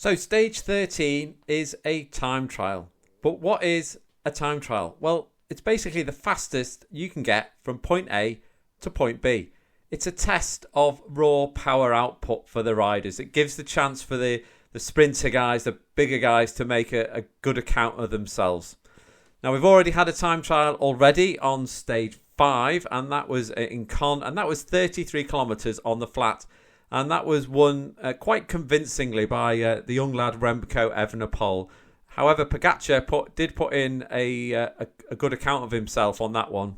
So stage 13 is a time trial. But what is a time trial? Well, it's basically the fastest you can get from point A to point B. It's a test of raw power output for the riders. It gives the chance for the sprinter guys, the bigger guys, to make a good account of themselves. Now, we've already had a time trial already on stage 5, and that was in Con, and that was 33 kilometres on the flat. And that was won quite convincingly by the young lad Remco Evenepoel. However, Pogačar did put in a good account of himself on that one,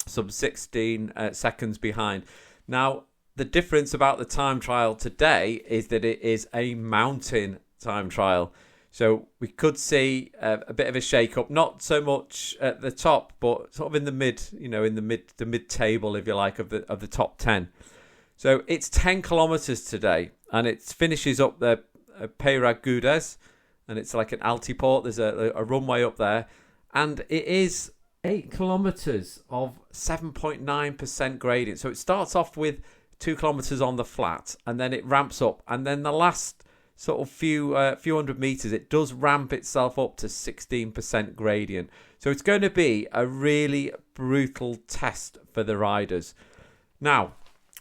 some 16 seconds behind. Now, the difference about the time trial today is that it is a mountain time trial. So we could see a bit of a shake-up, not so much at the top, but sort of in the mid, in the mid-table, if you like, of the top 10. So it's 10 kilometres today, and it finishes up the Peyragudes, and it's like an Altiport. There's a runway up there, and it is 8 kilometres of 7.9% gradient. So it starts off with 2 kilometres on the flat, and then it ramps up, and then the last sort of few hundred metres, it does ramp itself up to 16% gradient. So it's going to be a really brutal test for the riders. Now,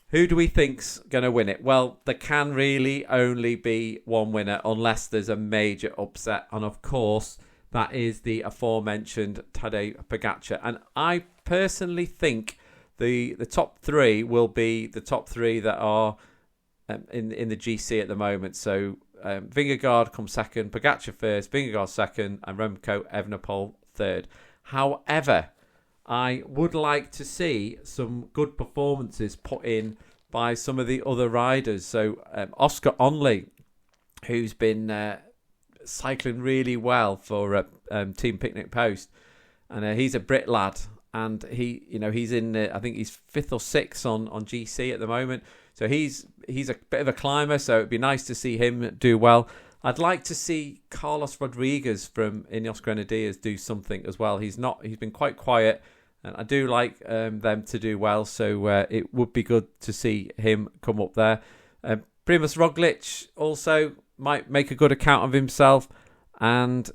who do we think's going to win it? Well, there can really only be one winner unless there's a major upset. And of course, that is the aforementioned Tadej Pogačar. And I personally think the top three will be the top three that are in the GC at the moment. So Vingegaard comes second, Pogačar first, Vingegaard second, and Remco Evenepoel third. However, I would like to see some good performances put in by some of the other riders. So Oscar Onley, who's been cycling really well for Team Picnic Post, and he's a Brit lad, and he's in I think he's 5th or 6th on GC at the moment. So he's a bit of a climber. So it'd be nice to see him do well. I'd like to see Carlos Rodriguez from Ineos Grenadiers do something as well. He's been quite quiet, and I do like them to do well. So it would be good to see him come up there. Primož Roglič also might make a good account of himself. And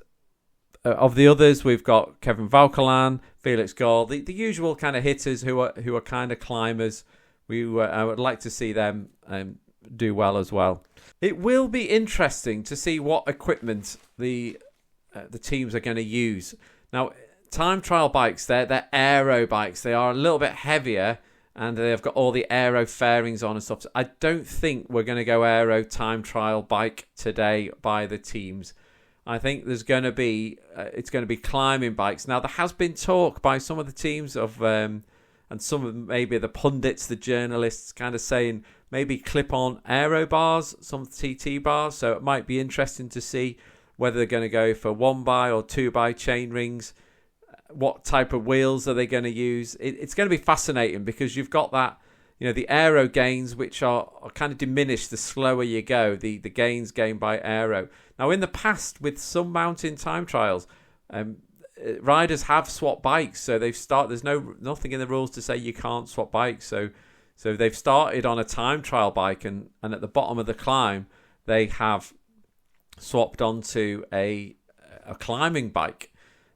of the others, we've got Kevin Vauquelin, Felix Gall, the usual kind of hitters who are kind of climbers. I would like to see them do well as well. It will be interesting to see what equipment the teams are going to use. Now, time trial bikes, they're aero bikes. They are a little bit heavier, and they've got all the aero fairings on and stuff. So I don't think we're going to go aero time trial bike today by the teams. I think there's going to be it's going to be climbing bikes. Now, there has been talk by some of the teams of and some of maybe the pundits, the journalists, kind of saying maybe clip on aero bars, some TT bars. So it might be interesting to see whether they're going to go for 1x or 2x chain rings. What type of wheels are they going to use? It's going to be fascinating because you've got that, the aero gains, which are kind of diminished the slower you go, the gains gained by aero. Now, in the past, with some mountain time trials, riders have swapped bikes. So there's nothing in the rules to say you can't swap bikes. So they've started on a time trial bike, and at the bottom of the climb, they have swapped onto a climbing bike.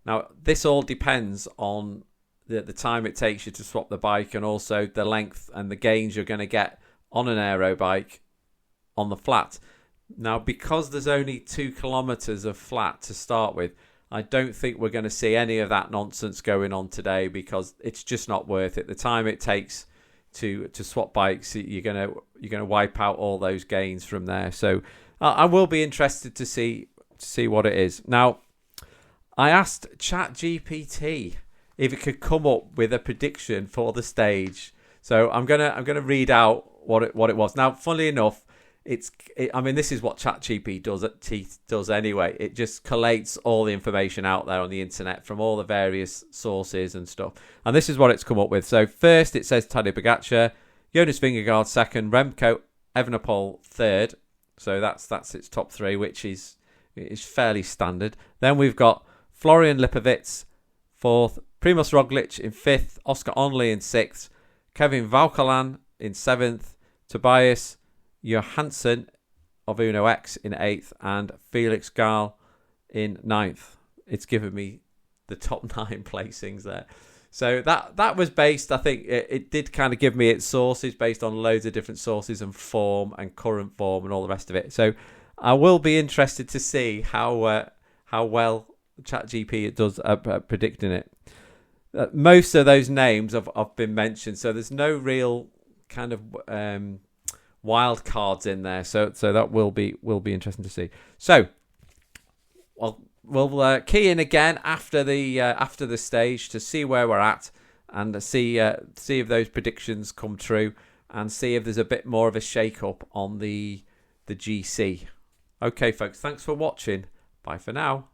Now, this all depends on the time it takes you to swap the bike, and also the length and the gains you're going to get on an aero bike on the flat. Now, because there's only 2 kilometres of flat to start with, I don't think we're going to see any of that nonsense going on today, because it's just not worth it. The time it takes to swap bikes, you're going to wipe out all those gains from there. So I will be interested to see what it is. Now, I asked ChatGPT if it could come up with a prediction for the stage. So I'm gonna read out what it was. Now, funnily enough, this is what ChatGPT does anyway. It just collates all the information out there on the internet from all the various sources and stuff. And this is what it's come up with. So first, it says Tadej Pogačar, Jonas Vingegaard second, Remco Evenepoel third. So that's its top three, which is fairly standard. Then we've got Florian Lipovitz fourth, Primož Roglič in fifth, Oscar Onley in sixth, Kevin Vauquelin in seventh, Tobias Johansson of Uno X in 8th and Felix Gall in 9th. It's given me the top 9 placings there. So that was based, I think, it did kind of give me its sources based on loads of different sources and form and current form and all the rest of it. So I will be interested to see how well ChatGPT does at predicting it. Most of those names have been mentioned, so there's no real kind of wild cards in there. So that will be interesting to see. So we'll key in again after the stage to see where we're at and see if those predictions come true and see if there's a bit more of a shake up on the GC. Okay, folks, thanks for watching. Bye for now.